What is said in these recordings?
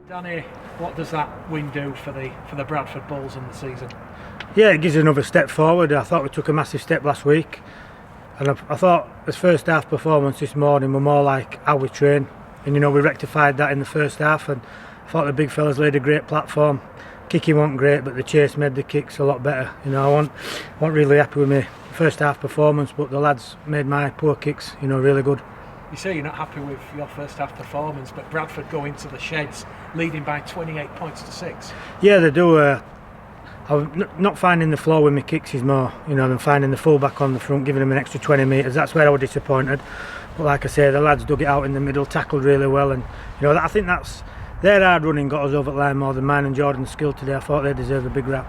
Danny, what does that win do for the Bradford Bulls in the season? Yeah, it gives us another step forward. I thought we took a massive step last week, and I thought the first half performance this morning were more like how we train, and we rectified that in the first half, and I thought the big fellas laid a great platform. Kicking wasn't great, but the chase made the kicks a lot better. I wasn't really happy with my first half performance, but the lads made my poor kicks really good. You say you're not happy with your first half performance, but Bradford go into the sheds leading by 28 points to 6. Yeah, they do. I'm not finding the flow with my kicks is more, than finding the fullback on the front, giving them an extra 20 metres. That's where I was disappointed. But like I say, the lads dug it out in the middle, tackled really well, and I think that's their hard running got us over the line more than mine and Jordan's skill today. I thought they deserve a big rap.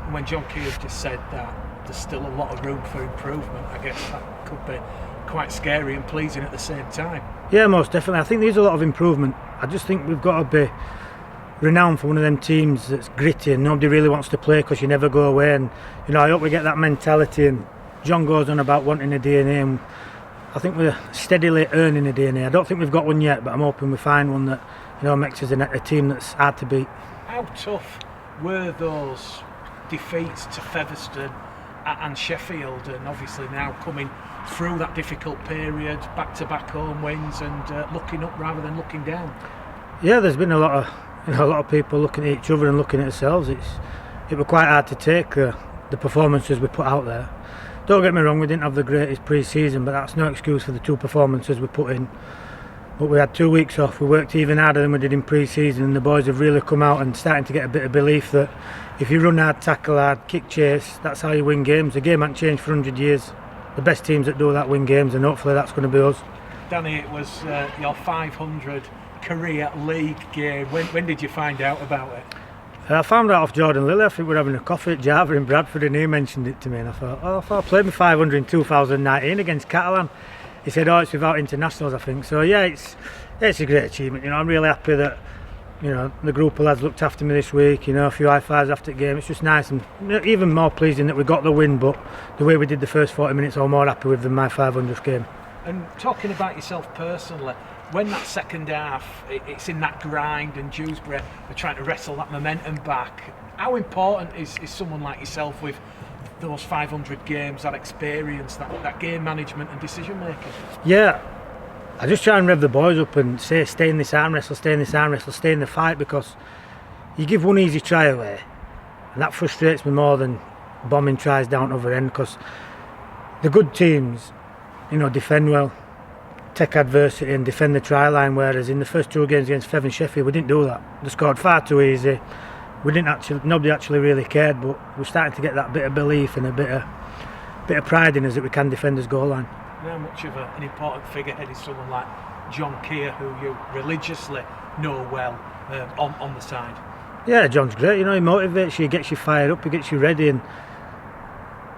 And when John Keir just said that there's still a lot of room for improvement, I guess that could be quite scary and pleasing at the same time. Yeah, most definitely. I think there's a lot of improvement. I just think we've got to be renowned for one of them teams that's gritty and nobody really wants to play because you never go away. And I hope we get that mentality. And John goes on about wanting a DNA, and I think we're steadily earning a DNA. I don't think we've got one yet, but I'm hoping we find one that makes us a team that's hard to beat. How tough were those defeats to Featherstone and Sheffield, and obviously now coming through that difficult period, back-to-back home wins and looking up rather than looking down? Yeah, there's been a lot of people looking at each other and looking at ourselves. It was quite hard to take the performances we put out there. Don't get me wrong, we didn't have the greatest pre-season, but that's no excuse for the two performances we put in. But we had 2 weeks off, we worked even harder than we did in pre-season, and the boys have really come out and starting to get a bit of belief that if you run hard, tackle hard, kick chase, that's how you win games. The game hasn't changed for 100 years. The best teams that do that win games, and hopefully that's going to be us. Danny, it was your 500 career league game. When did you find out about it? I found out off Jordan Lilly. I think we were having a coffee at Java in Bradford, and he mentioned it to me, and I thought I played my 500 in 2019 against Catalan. He said, it's without internationals, I think. So yeah, it's a great achievement. I'm really happy that the group of lads looked after me this week. A few high fives after the game. It's just nice, and even more pleasing that we got the win. But the way we did the first 40 minutes, I'm more happy with than my 500th game. And talking about yourself personally, when that second half, it's in that grind, and Dewsbury are trying to wrestle that momentum back. How important is someone like yourself with those 500 games, that experience, that game management and decision making? Yeah, I just try and rev the boys up and say stay in this arm wrestle, stay in this arm wrestle, stay in the fight, because you give one easy try away and that frustrates me more than bombing tries down the other end, because the good teams defend well, take adversity and defend the try line, whereas in the first 2 games against Fev and Sheffield we didn't do that. They scored far too easy. Nobody actually really cared, but we're starting to get that bit of belief and a bit of pride in us that we can defend this goal line. How much of an important figurehead is someone like John Keir, who you religiously know well, on the side? Yeah, John's great. He motivates you, he gets you fired up, he gets you ready, and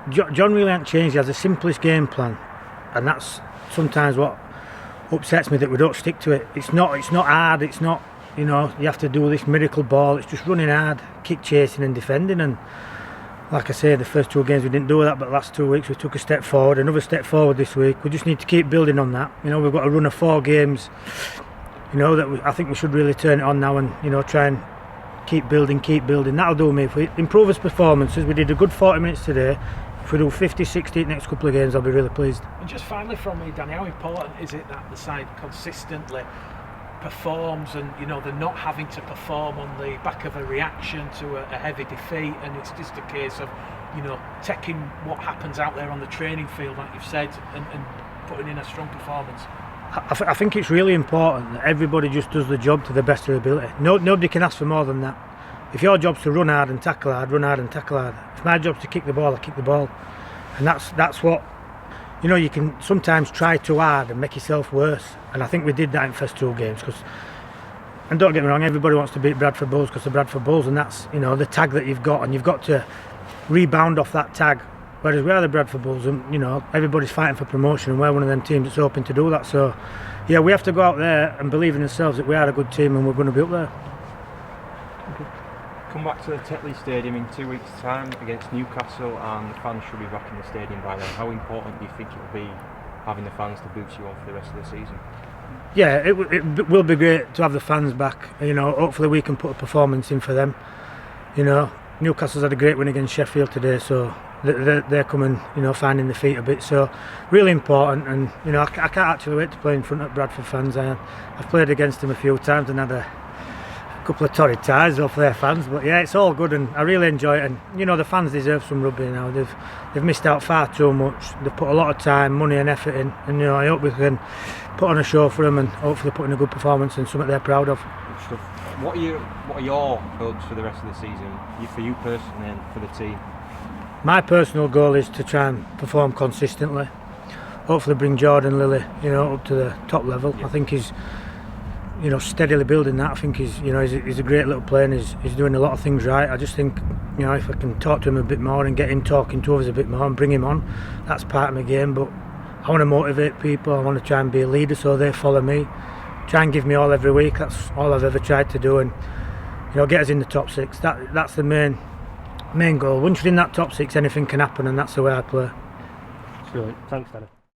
John really hasn't changed. He has the simplest game plan, and that's sometimes what upsets me, that we don't stick to it. It's not hard. It's not. You have to do this miracle ball. It's just running hard, kick chasing and defending. And like I say, the first 2 games we didn't do that, but the last 2 weeks we took a step forward, another step forward this week. We just need to keep building on that. We've got a run of 4 games, that I think we should really turn it on now and, try and keep building. That'll do me. If we improve his performances, we did a good 40 minutes today. If we do 50, 60 next couple of games, I'll be really pleased. And just finally from me, Danny, how important is it that the side consistently performs, and they're not having to perform on the back of a reaction to a heavy defeat, and it's just a case of taking what happens out there on the training field, like you've said, and putting in a strong performance? I think it's really important that everybody just does the job to the best of their ability. Nobody can ask for more than that. If your job's to run hard and tackle hard, run hard and tackle hard. If my job's to kick the ball, I kick the ball. And that's what you can sometimes try too hard and make yourself worse, and I think we did that in the first 2 games. And don't get me wrong, everybody wants to beat Bradford Bulls because they're Bradford Bulls, and that's the tag that you've got, and you've got to rebound off that tag. Whereas we are the Bradford Bulls, and everybody's fighting for promotion, and we're one of them teams that's hoping to do that. So yeah, we have to go out there and believe in ourselves that we are a good team and we're going to be up there. Come back to the Tetley Stadium in 2 weeks' time against Newcastle, and the fans should be back in the stadium by then. How important do you think it will be having the fans to boost you on for the rest of the season? Yeah, it will be great to have the fans back. You know, hopefully we can put a performance in for them. You know, Newcastle's had a great win against Sheffield today, so they're coming, you know, finding their feet a bit. So really important, and you know, I can't actually wait to play in front of Bradford fans. I've played against them a few times and had a couple of torrid ties off their fans, but yeah, it's all good and I really enjoy it. And you know, the fans deserve some rugby now. They've missed out far too much. They've put a lot of time, money and effort in, and you know, I hope we can put on a show for them and hopefully put in a good performance and something they're proud of. Good stuff. What are your hopes for the rest of the season, for you personally and for the team? My personal goal is to try and perform consistently. Hopefully bring Jordan Lilly, you know, up to the top level. I think he's, you know, steadily building that. I think he's a great little player and he's doing a lot of things right. I just think, you know, if I can talk to him a bit more and get him talking to others a bit more and bring him on, that's part of my game. But I want to motivate people. I want to try and be a leader so they follow me. Try and give me all every week. That's all I've ever tried to do, and you know, get us in the top six. That's the main goal. Once you're in that top six, anything can happen, and that's the way I play. Brilliant. Thanks, Danny.